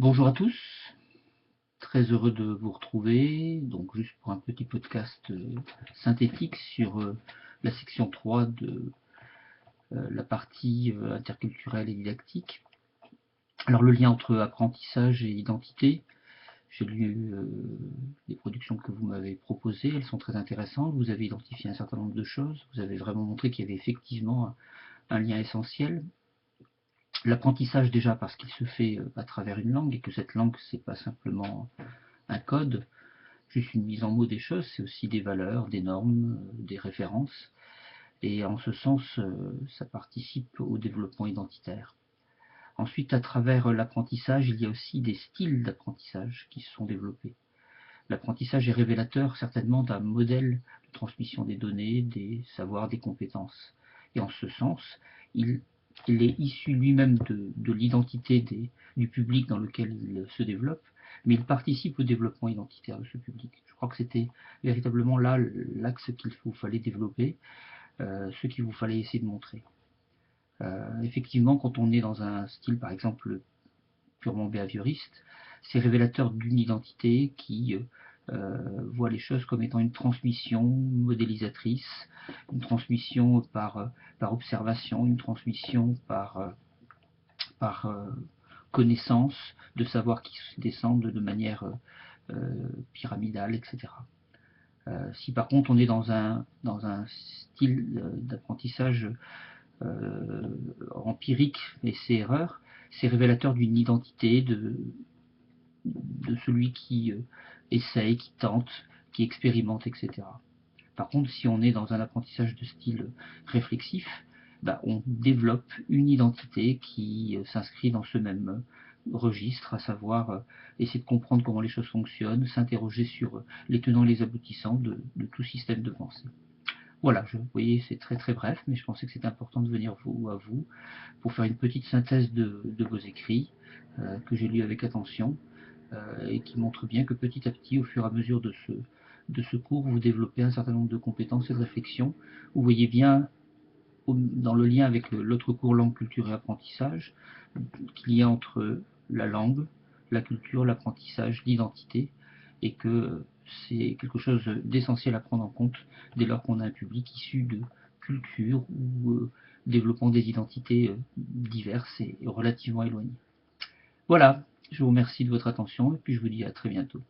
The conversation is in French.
Bonjour à tous, très heureux de vous retrouver, donc juste pour un petit podcast synthétique sur la section 3 de la partie interculturelle et didactique. Alors le lien entre apprentissage et identité, j'ai lu les productions que vous m'avez proposées, elles sont très intéressantes, vous avez identifié un certain nombre de choses, vous avez vraiment montré qu'il y avait effectivement un lien essentiel. L'apprentissage déjà parce qu'il se fait à travers une langue et que cette langue c'est pas simplement un code, juste une mise en mots des choses, c'est aussi des valeurs, des normes, des références. Et en ce sens, ça participe au développement identitaire. Ensuite, à travers l'apprentissage, il y a aussi des styles d'apprentissage qui se sont développés. L'apprentissage est révélateur certainement d'un modèle de transmission des données, des savoirs, des compétences. Et en ce sens, il, il est issu lui-même de l'identité du public dans lequel il se développe, mais il participe au développement identitaire de ce public. Je crois que c'était véritablement là l'axe qu'il vous fallait développer, ce qu'il vous fallait essayer de montrer. Effectivement, quand on est dans un style, par exemple, purement behavioriste, c'est révélateur d'une identité qui voit les choses comme étant une transmission modélisatrice, une transmission par observation, une transmission par connaissance de savoirs qui descendent de manière pyramidale, etc. Si par contre on est dans un style d'apprentissage empirique et c'est erreur, c'est révélateur d'une identité, de celui qui essaye, qui tente, qui expérimente, etc. Par contre, si on est dans un apprentissage de style réflexif, bah, on développe une identité qui s'inscrit dans ce même registre, à savoir essayer de comprendre comment les choses fonctionnent, s'interroger sur les tenants et les aboutissants de tout système de pensée. Voilà, vous voyez, c'est très très bref, mais je pensais que c'était important de venir à vous pour faire une petite synthèse de vos écrits que j'ai lus avec attention et qui montre bien que petit à petit, au fur et à mesure de ce cours, vous développez un certain nombre de compétences et de réflexions. Vous voyez bien, dans le lien avec l'autre cours langue, culture et apprentissage, qu'il y a entre la langue, la culture, l'apprentissage, l'identité, et que c'est quelque chose d'essentiel à prendre en compte dès lors qu'on a un public issu de cultures ou développant des identités diverses et relativement éloignées. Voilà, je vous remercie de votre attention et puis je vous dis à très bientôt.